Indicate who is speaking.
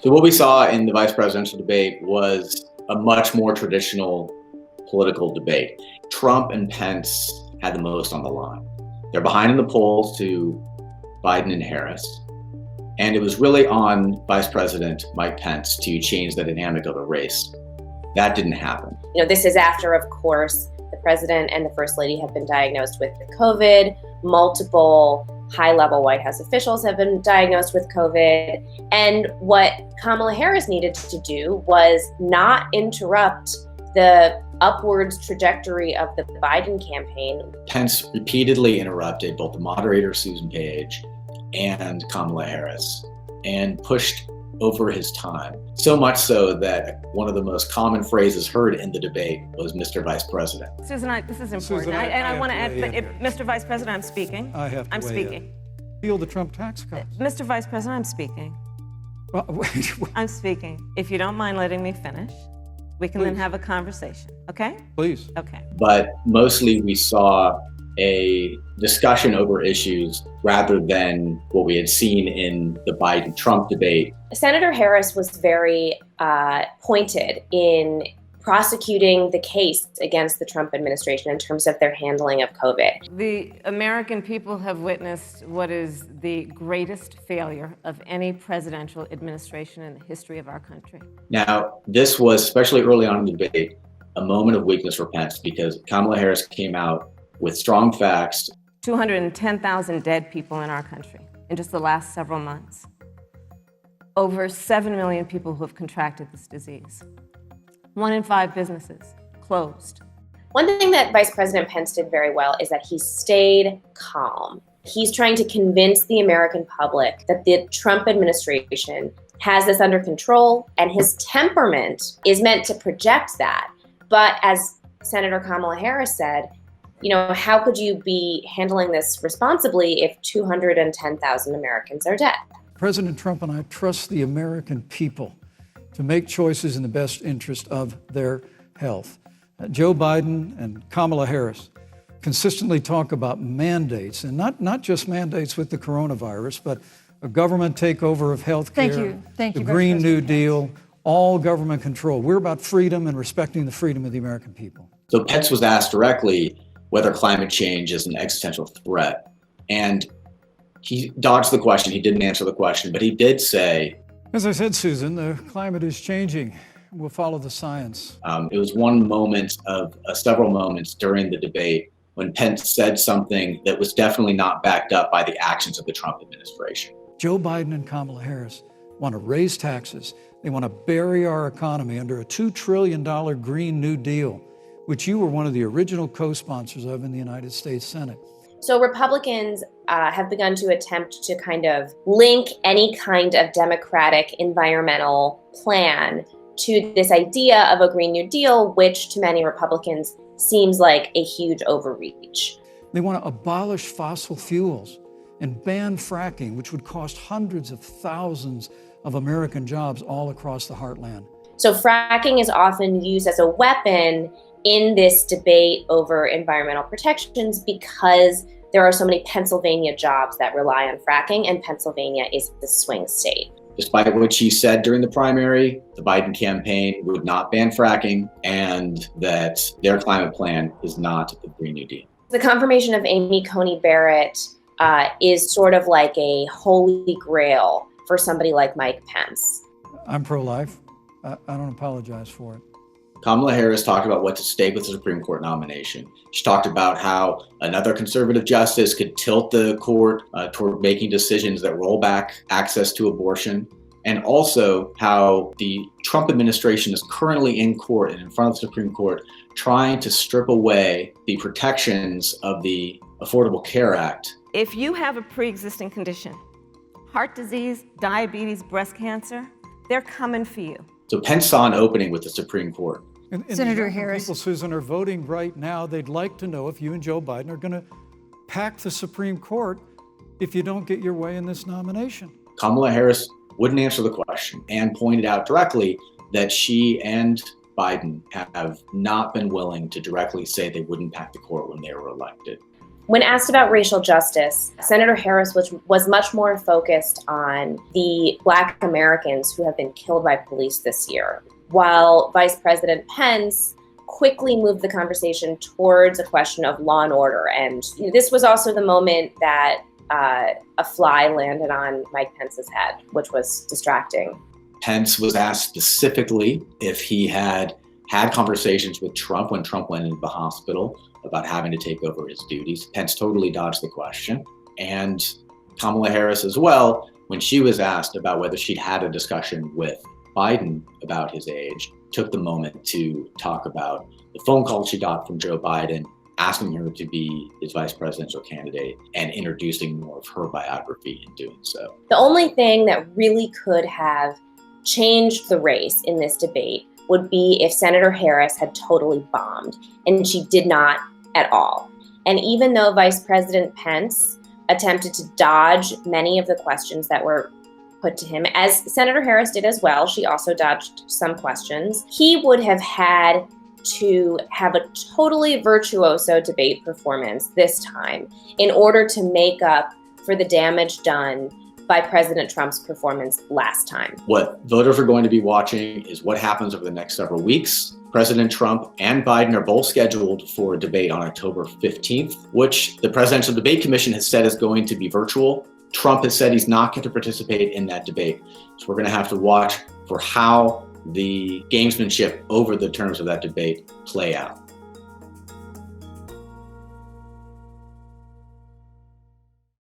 Speaker 1: So what we saw in the vice presidential debate was a much more traditional political debate. Trump and Pence had the most on the line. They're behind in the polls to Biden and Harris. And it was really on Vice President Mike Pence to change the dynamic of the race. That didn't happen.
Speaker 2: This is after, of course, the president and the first lady have been diagnosed with COVID. Multiple high-level White House officials have been diagnosed with COVID. And what Kamala Harris needed to do was not interrupt the upwards trajectory of the Biden campaign.
Speaker 1: Pence repeatedly interrupted both the moderator, Susan Page, and Kamala Harris, and pushed over his time. So much so that one of the most common phrases heard in the debate was Mr. Vice President.
Speaker 3: Susan, this is important.
Speaker 4: Susan,
Speaker 3: I want to add, Mr. Vice President, I'm speaking.
Speaker 4: I'm
Speaker 3: speaking.
Speaker 4: Appeal the Trump tax cuts.
Speaker 3: Mr. Vice President, I'm speaking.
Speaker 4: Well, wait.
Speaker 3: I'm speaking. If you don't mind letting me finish, we can then have a conversation, okay?
Speaker 4: Please.
Speaker 3: Okay.
Speaker 1: But mostly we saw a discussion over issues rather than what we had seen in the Biden-Trump debate.
Speaker 2: Senator Harris was very pointed in prosecuting the case against the Trump administration in terms of their handling of COVID.
Speaker 3: The American people have witnessed what is the greatest failure of any presidential administration in the history of our country.
Speaker 1: Now, this was, especially early on in the debate, a moment of weakness for Pence because Kamala Harris came out with strong facts.
Speaker 3: 210,000 dead people in our country in just the last several months. Over 7 million people who have contracted this disease. 1 in 5 businesses closed.
Speaker 2: One thing that Vice President Pence did very well is that he stayed calm. He's trying to convince the American public that the Trump administration has this under control, and his temperament is meant to project that. But as Senator Kamala Harris said, how could you be handling this responsibly if 210,000 Americans are dead?
Speaker 4: President Trump and I trust the American people to make choices in the best interest of their health. Joe Biden and Kamala Harris consistently talk about mandates, and not just mandates with the coronavirus, but a government takeover of health care,
Speaker 5: Thank you,
Speaker 4: the Green New
Speaker 5: Pence.
Speaker 4: Deal, all government control. We're about freedom and respecting the freedom of the American people.
Speaker 1: So Pence was asked directly whether climate change is an existential threat. And he dodged the question. He didn't answer the question, but he did say,
Speaker 4: as I said, Susan, the climate is changing. We'll follow the science.
Speaker 1: It was one moment of several moments during the debate when Pence said something that was definitely not backed up by the actions of the Trump administration.
Speaker 4: Joe Biden and Kamala Harris want to raise taxes. They want to bury our economy under a $2 trillion Green New Deal, which you were one of the original co-sponsors of in the United States Senate.
Speaker 2: So Republicans have begun to attempt to kind of link any kind of democratic environmental plan to this idea of a Green New Deal, which to many Republicans seems like a huge overreach.
Speaker 4: They want to abolish fossil fuels and ban fracking, which would cost hundreds of thousands of American jobs all across the heartland.
Speaker 2: So fracking is often used as a weapon in this debate over environmental protections because there are so many Pennsylvania jobs that rely on fracking, and Pennsylvania is the swing state.
Speaker 1: Despite what she said during the primary, the Biden campaign would not ban fracking and that their climate plan is not the Green New Deal.
Speaker 2: The confirmation of Amy Coney Barrett is sort of like a holy grail for somebody like Mike Pence.
Speaker 4: I'm pro-life. I don't apologize for it.
Speaker 1: Kamala Harris talked about what's at stake with the Supreme Court nomination. She talked about how another conservative justice could tilt the court toward making decisions that roll back access to abortion, and also how the Trump administration is currently in court and in front of the Supreme Court trying to strip away the protections of the Affordable Care Act.
Speaker 3: If you have a pre-existing condition, heart disease, diabetes, breast cancer, they're coming for you.
Speaker 1: So Pence saw an opening with the Supreme Court.
Speaker 4: And
Speaker 5: Senator
Speaker 4: the
Speaker 5: Harris.
Speaker 4: People, Susan, are voting right now. They'd like to know if you and Joe Biden are going to pack the Supreme Court if you don't get your way in this nomination.
Speaker 1: Kamala Harris wouldn't answer the question and pointed out directly that she and Biden have not been willing to directly say they wouldn't pack the court when they were elected.
Speaker 2: When asked about racial justice, Senator Harris was much more focused on the Black Americans who have been killed by police this year, while Vice President Pence quickly moved the conversation towards a question of law and order. And this was also the moment that a fly landed on Mike Pence's head, which was distracting.
Speaker 1: Pence was asked specifically if he had conversations with Trump when Trump went into the hospital about having to take over his duties. Pence totally dodged the question. And Kamala Harris as well, when she was asked about whether she'd had a discussion with Biden about his age, took the moment to talk about the phone call she got from Joe Biden, asking her to be his vice presidential candidate and introducing more of her biography in doing so.
Speaker 2: The only thing that really could have changed the race in this debate would be if Senator Harris had totally bombed, and she did not at all. And even though Vice President Pence attempted to dodge many of the questions that were put to him, as Senator Harris did as well, she also dodged some questions, he would have had to have a totally virtuoso debate performance this time in order to make up for the damage done by President Trump's performance last time.
Speaker 1: What voters are going to be watching is what happens over the next several weeks. President Trump and Biden are both scheduled for a debate on October 15th, which the Presidential Debate Commission has said is going to be virtual. Trump has said he's not going to participate in that debate. So we're going to have to watch for how the gamesmanship over the terms of that debate play out.